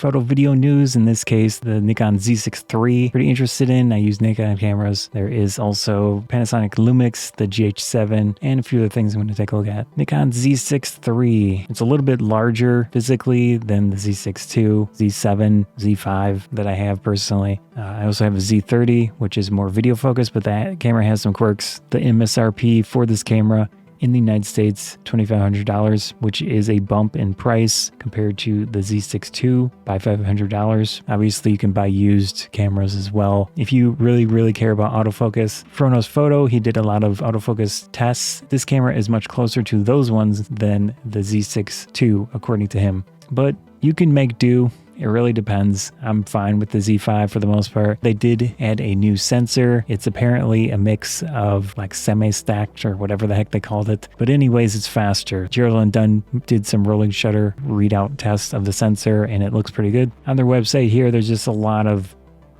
Photo video news, in this case, the Nikon Z6 III. Pretty interested in. I use Nikon cameras. There is also Panasonic Lumix, the GH7, and a few other things I'm going to take a look at. Nikon Z6 III. It's a little bit larger physically than the Z6 II, Z7, Z5 that I have personally. I also have a Z30, which is more video focused, but that camera has some quirks. The MSRP for this camera in the United States, $2,500, which is a bump in price compared to the Z6 II by $500. Obviously, you can buy used cameras as well. If you really care about autofocus, Fronos Photo, he did a lot of autofocus tests. This camera is much closer to those ones than the Z6 II, according to him. But you can make do. It really depends. I'm fine with the Z5 for the most part. They did add a new sensor. It's apparently a mix of like semi-stacked or whatever the heck they called it. But anyways, it's faster. Gerald and Dunn did some rolling shutter readout tests of the sensor and it looks pretty good. On their website here, there's just a lot of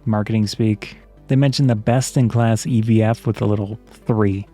marketing speak. They mentioned the best-in-class EVF with a little 3.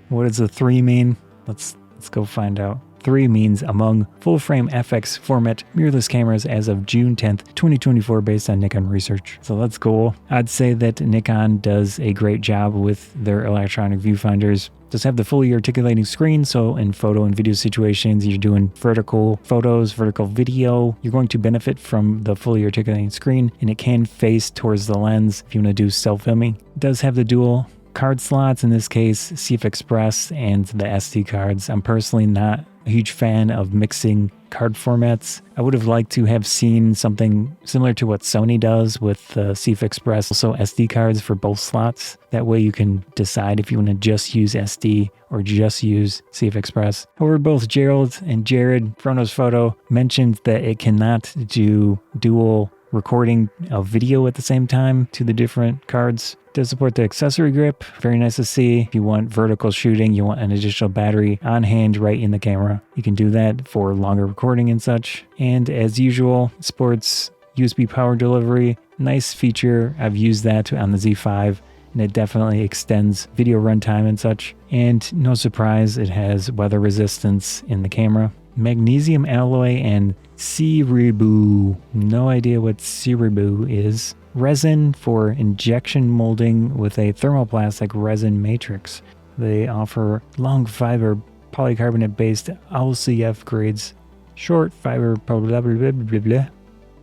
What does the 3 mean? Let's go find out. 3 means among full-frame FX format mirrorless cameras as of June 10th, 2024, based on Nikon research. So that's cool. I'd say that Nikon does a great job with their electronic viewfinders. Does have the fully articulating screen, so in photo and video situations, you're doing vertical photos, vertical video, you're going to benefit from the fully articulating screen, and it can face towards the lens if you want to do self-filming. It does have the dual card slots, in this case, CF Express and the SD cards. I'm personally not a huge fan of mixing card formats. I would have liked to have seen something similar to what Sony does with the CF Express, also SD cards for both slots. That way you can decide if you want to just use SD or just use CF Express. However, both Gerald and Jared, Fronos Photo, mentioned that it cannot do dual recording of video at the same time to the different cards. It does support the accessory grip. Very nice to see. If you want vertical shooting, you want an additional battery on hand right in the camera, you can do that for longer recording and such. And as usual, sports USB power delivery. Nice feature. I've used that on the Z5 and it definitely extends video runtime and such. And no surprise, it has weather resistance in the camera. Magnesium alloy and Cerebu. No idea what Cerebu is. Resin for injection molding with a thermoplastic resin matrix. They offer long fiber polycarbonate based LCF grades. Short fiber blah blah blah blah blah.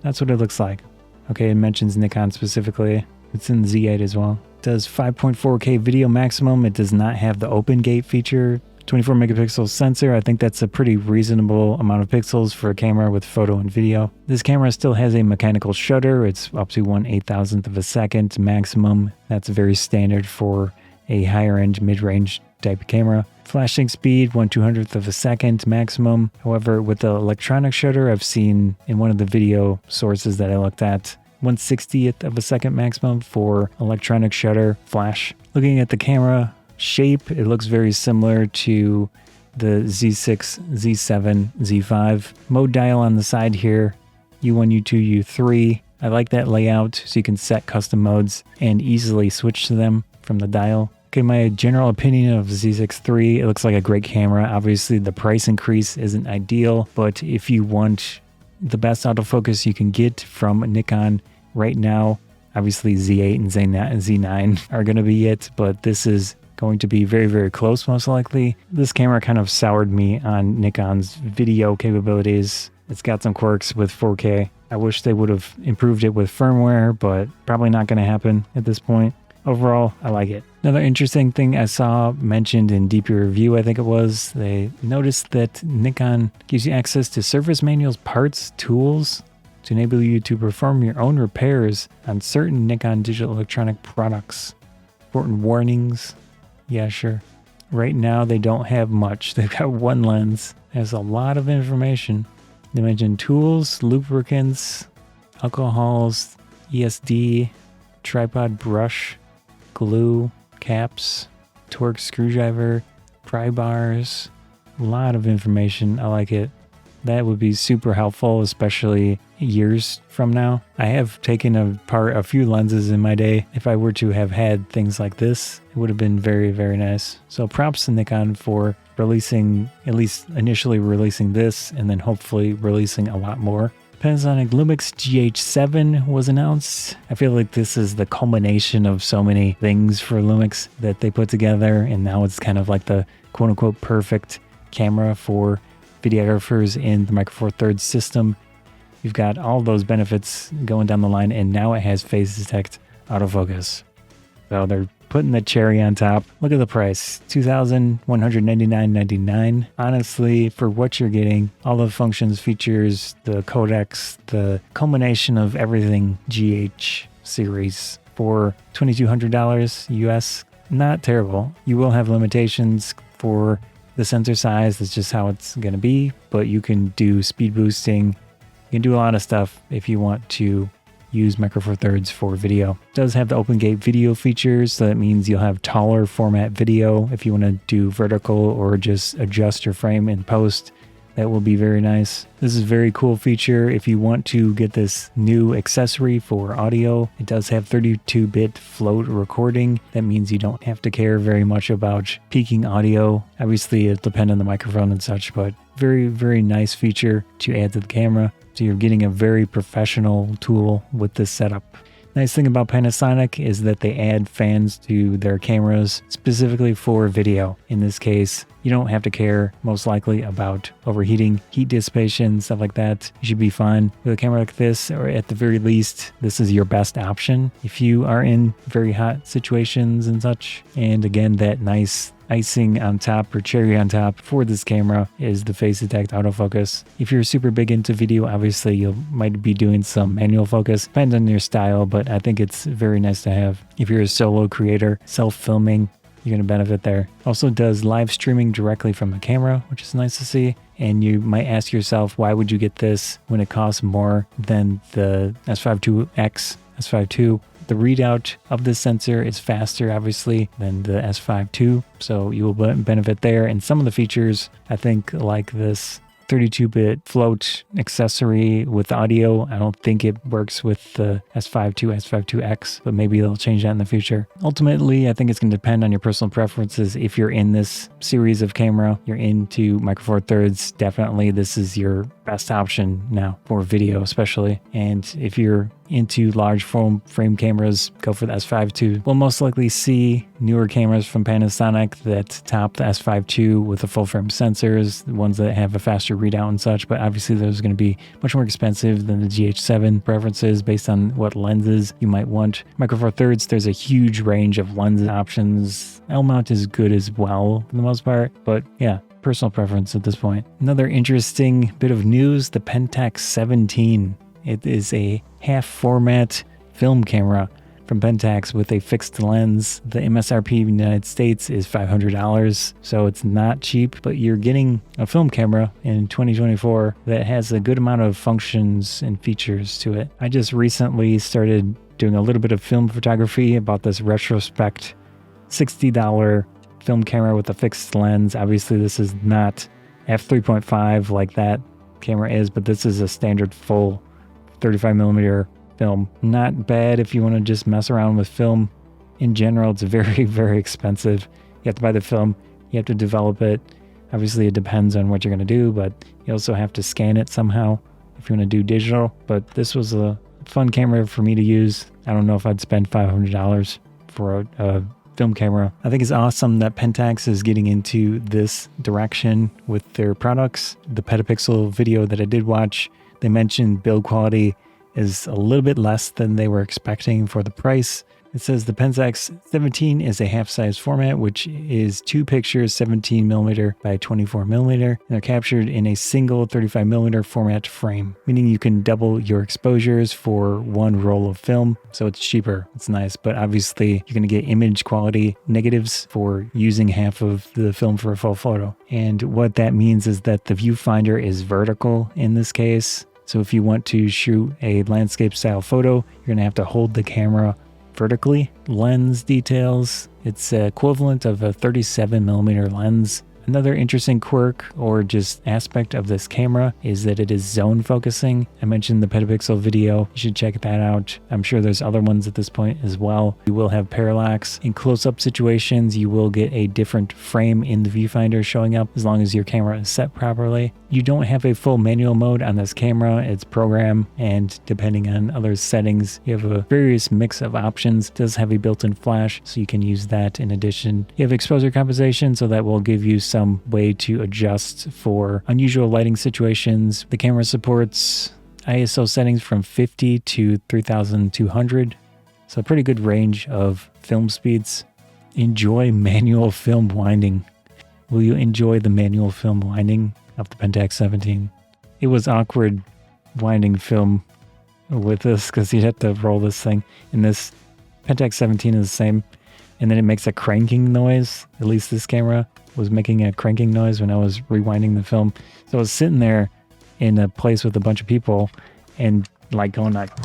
That's what it looks like. Okay, it mentions Nikon specifically. It's in Z8 as well. It does 5.4K video maximum. It does not have the open gate feature. 24 megapixel sensor. I think that's a pretty reasonable amount of pixels for a camera with photo and video. This camera still has a mechanical shutter. It's up to 1/8,000th of a second maximum. That's very standard for a higher end mid-range type of camera. Flashing speed 1/200th of a second maximum. However, with the electronic shutter, I've seen in one of the video sources that I looked at, 1/60th of a second maximum for electronic shutter flash. Looking at the camera shape, it looks very similar to the Z6, Z7, Z5. Mode dial on the side here, U1, U2, U3. I like that layout so you can set custom modes and easily switch to them from the dial. Okay, my general opinion of Z6 III, it looks like a great camera. Obviously the price increase isn't ideal, but if you want the best autofocus you can get from Nikon right now, obviously Z8 and Z9 are going to be it, but this is going to be very close most likely. This camera kind of soured me on Nikon's video capabilities. It's got some quirks with 4K. I wish they would have improved it with firmware, but probably not going to happen at this point. Overall, I like it. Another interesting thing I saw mentioned in Deep Review, I think it was, they noticed that Nikon gives you access to service manuals, parts, tools to enable you to perform your own repairs on certain Nikon digital electronic products. Important warnings. Yeah, sure. Right now, they don't have much. They've got one lens. There's a lot of information. They mentioned tools, lubricants, alcohols, ESD, tripod brush, glue, caps, torque screwdriver, pry bars. A lot of information. I like it. That would be super helpful, especially years from now. I have taken apart a few lenses in my day. If I were to have had things like this, it would have been very nice. So props to Nikon for releasing, at least initially releasing this, and then hopefully releasing a lot more. Panasonic Lumix GH7 was announced. I feel like this is the culmination of so many things for Lumix that they put together, and now it's kind of like the quote-unquote perfect camera for videographers in the Micro Four Thirds system. You've got all those benefits going down the line, and now it has phase detect autofocus. So they're putting the cherry on top. Look at the price, $2,199.99. Honestly, for what you're getting, all the functions, features, the codecs, the culmination of everything GH series for $2,200 US, not terrible. You will have limitations for the sensor size. That's just how it's going to be, but you can do speed boosting. You can do a lot of stuff if you want to use Micro Four Thirds for video. It does have the open gate video features, so that means you'll have taller format video if you want to do vertical or just adjust your frame in post. That will be very nice. This is a very cool feature if you want to get this new accessory for audio. It does have 32-bit float recording. That means you don't have to care very much about peaking audio. Obviously, it depends on the microphone and such, but very, very nice feature to add to the camera. So you're getting a very professional tool with this setup. Nice thing about Panasonic is that they add fans to their cameras specifically for video. In this case, you don't have to care most likely about overheating, heat dissipation, stuff like that. You should be fine with a camera like this, or at the very least, this is your best option if you are in very hot situations and such. And again, that nice icing on top or cherry on top for this camera is the phase detect autofocus. If you're super big into video, obviously you might be doing some manual focus, depends on your style, but I think it's very nice to have. If you're a solo creator, self-filming, you're going to benefit there. Also does live streaming directly from the camera, which is nice to see. And you might ask yourself, why would you get this when it costs more than the S5 IIX, S5 II? The readout of this sensor is faster, obviously, than the S5 II, so you will benefit there. And some of the features, I think, like this 32-bit float accessory with audio, I don't think it works with the S5 II, S5 IIX, but maybe they'll change that in the future. Ultimately, I think it's going to depend on your personal preferences. If you're in this series of camera, you're into Micro Four Thirds, definitely this is your best option now for video especially. And if you're into large frame cameras, go for the S5 II. We'll most likely see newer cameras from Panasonic that top the S5 II with the full frame sensors, the ones that have a faster readout and such, but obviously those are going to be much more expensive than the GH7 preferences based on what lenses you might want. Micro Four Thirds, there's a huge range of lens options. L-mount is good as well for the most part, but yeah, personal preference at this point. Another interesting bit of news, the Pentax 17. It is a half format film camera from Pentax with a fixed lens. The MSRP in the United States is $500, so it's not cheap, but you're getting a film camera in 2024 that has a good amount of functions and features to it. I just recently started doing a little bit of film photography about this retrospect $60 film camera with a fixed lens. Obviously, this is not f3.5 like that camera is, but this is a standard full 35mm film. Not bad if you want to just mess around with film. In general, it's very, very expensive. You have to buy the film, you have to develop it. Obviously, it depends on what you're going to do, but you also have to scan it somehow if you want to do digital. But this was a fun camera for me to use. I don't know if I'd spend $500 for a film camera. I think it's awesome that Pentax is getting into this direction with their products. The petapixel video that I did watch, they mentioned build quality is a little bit less than they were expecting for the price. It says the Pentax 17 is a half-size format, which is 2 pictures 17mm by 24mm, and they're captured in a single 35mm format frame, meaning you can double your exposures for one roll of film, so it's cheaper. It's nice, but obviously you're going to get image quality negatives for using half of the film for a full photo. And what that means is that the viewfinder is vertical in this case, so if you want to shoot a landscape style photo, you're going to have to hold the camera vertically. Lens details, it's equivalent of a 37mm lens Another interesting quirk or just aspect of this camera is that it is zone focusing. I mentioned the petapixel video. You should check that out. I'm sure there's other ones at this point as well. You will have parallax. In close-up situations, you will get a different frame in the viewfinder showing up as long as your camera is set properly. You don't have a full manual mode on this camera. It's program, and depending on other settings, you have a various mix of options. It does have a built-in flash, so you can use that in addition. You have exposure compensation, so that will give you some way to adjust for unusual lighting situations. The camera supports ISO settings from 50 to 3200, so a pretty good range of film speeds. Enjoy manual film winding. Will you enjoy the manual film winding of the Pentax 17? It was awkward winding film with this because you'd have to roll this thing, and this Pentax 17 is the same, and then it makes a cranking noise. At least this camera was making a cranking noise when I was rewinding the film. So I was sitting there in a place with a bunch of people and like going like, it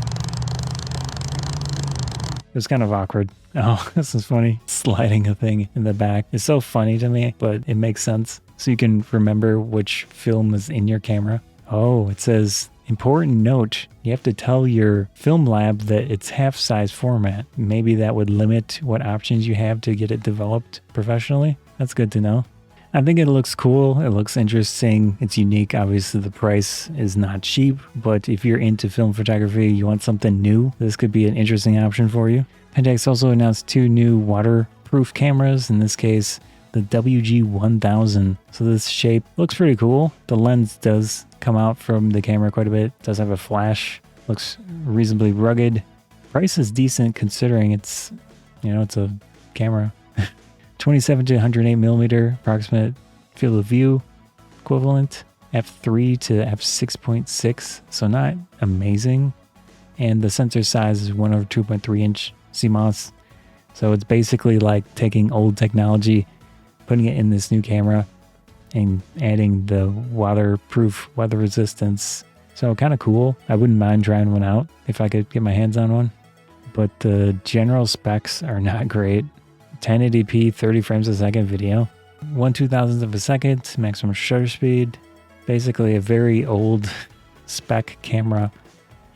was kind of awkward. Oh, this is funny. Sliding a thing in the back is so funny to me, but it makes sense. So you can remember which film is in your camera. Oh, it says, important note, you have to tell your film lab that it's half-size format. Maybe that would limit what options you have to get it developed professionally. That's good to know. I think it looks cool. It looks interesting. It's unique. Obviously, the price is not cheap, but if you're into film photography, you want something new, this could be an interesting option for you. Pentax also announced 2 new waterproof cameras. In this case, the WG-1000. So this shape looks pretty cool. The lens does come out from the camera quite a bit. It does have a flash. Looks reasonably rugged. Price is decent considering it's, it's a camera. 27 to 108 millimeter approximate field of view equivalent. f3 to f6.6. So not amazing. And the sensor size is 1/2.3 inch CMOS. So it's basically like taking old technology, putting it in this new camera, and adding the waterproof, weather resistance. So kind of cool. I wouldn't mind trying one out if I could get my hands on one. But the general specs are not great. 1080p 30 frames a second video, 1/2000th of a second maximum shutter speed. Basically a very old spec camera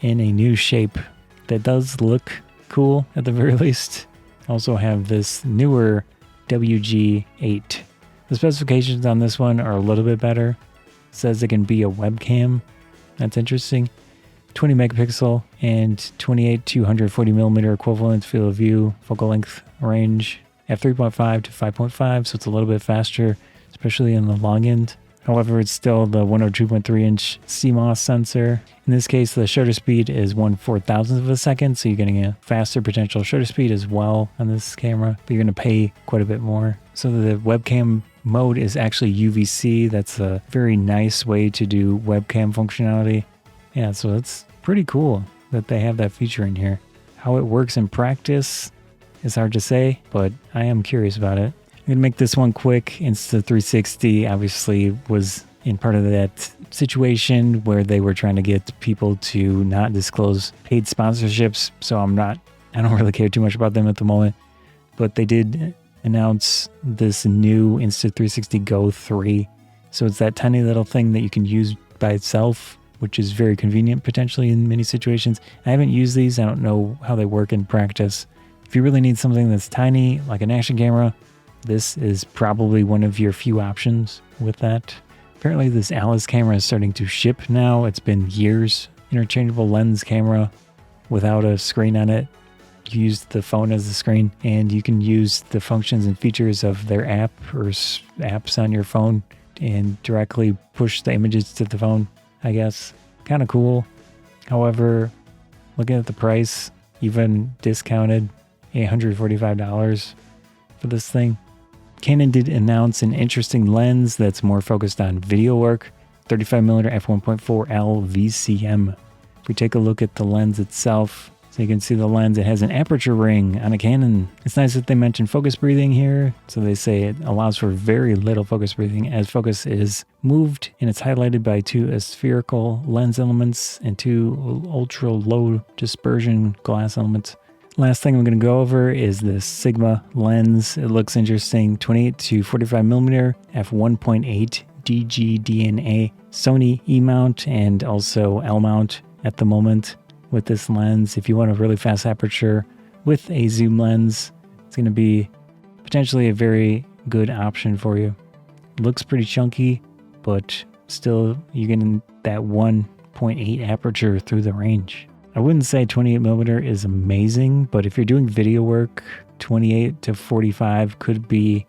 in a new shape that does look cool at the very least. Also have this newer WG-8. The specifications on this one are a little bit better. It says it can be a webcam. That's interesting. 20 megapixel and 28 to 140 millimeter equivalent field of view, focal length range, f3.5 to 5.5, so it's a little bit faster, especially in the long end. However, it's still the 102.3 inch CMOS sensor. In this case, the shutter speed is 1/4000th of a second, so you're getting a faster potential shutter speed as well on this camera, but you're going to pay quite a bit more. So the webcam mode is actually UVC. That's a very nice way to do webcam functionality. Yeah, so it's pretty cool that they have that feature in here. How it works in practice is hard to say, but I am curious about it. I'm going to make this one quick. Insta360 obviously was in part of that situation where they were trying to get people to not disclose paid sponsorships, so I don't really care too much about them at the moment, but they did announce this new Insta360 Go 3. So it's that tiny little thing that you can use by itself, which is very convenient potentially in many situations. I haven't used these. I don't know how they work in practice. If you really need something that's tiny, like an action camera, this is probably one of your few options with that. Apparently this Alice camera is starting to ship now. It's been years. Interchangeable lens camera without a screen on it. You use the phone as the screen, and you can use the functions and features of their app or apps on your phone and directly push the images to the phone, I guess. Kind of cool. However, looking at the price, even discounted, $845 for this thing. Canon did announce an interesting lens that's more focused on video work, 35mm f1.4L VCM. If we take a look at the lens itself, so you can see the lens, it has an aperture ring on a Canon. It's nice that they mention focus breathing here. So they say it allows for very little focus breathing as focus is moved, and it's highlighted by 2 spherical lens elements and 2 ultra low dispersion glass elements. Last thing I'm going to go over is this Sigma lens. It looks interesting. 28 to 45 millimeter f1.8 DGDNA Sony E-mount and also L-mount at the moment with this lens. If you want a really fast aperture with a zoom lens, it's going to be potentially a very good option for you. It looks pretty chunky, but still you're getting that 1.8 aperture through the range. I wouldn't say 28mm is amazing, but if you're doing video work, 28 to 45 could be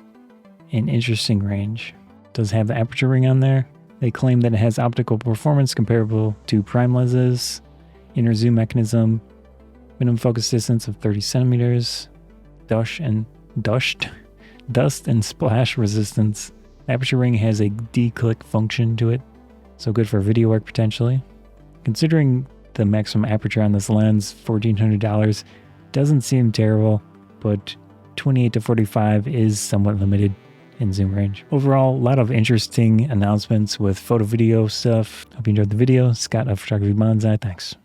an interesting range. It does have the aperture ring on there. They claim that it has optical performance comparable to prime lenses, inner zoom mechanism, minimum focus distance of 30 centimeters, dust and splash resistance. The aperture ring has a declick function to it, so good for video work potentially. Considering the maximum aperture on this lens, $1,400, doesn't seem terrible, but 28 to 45 is somewhat limited in zoom range. Overall, a lot of interesting announcements with photo video stuff. Hope you enjoyed the video. Scott of Photography Bonsai. Thanks.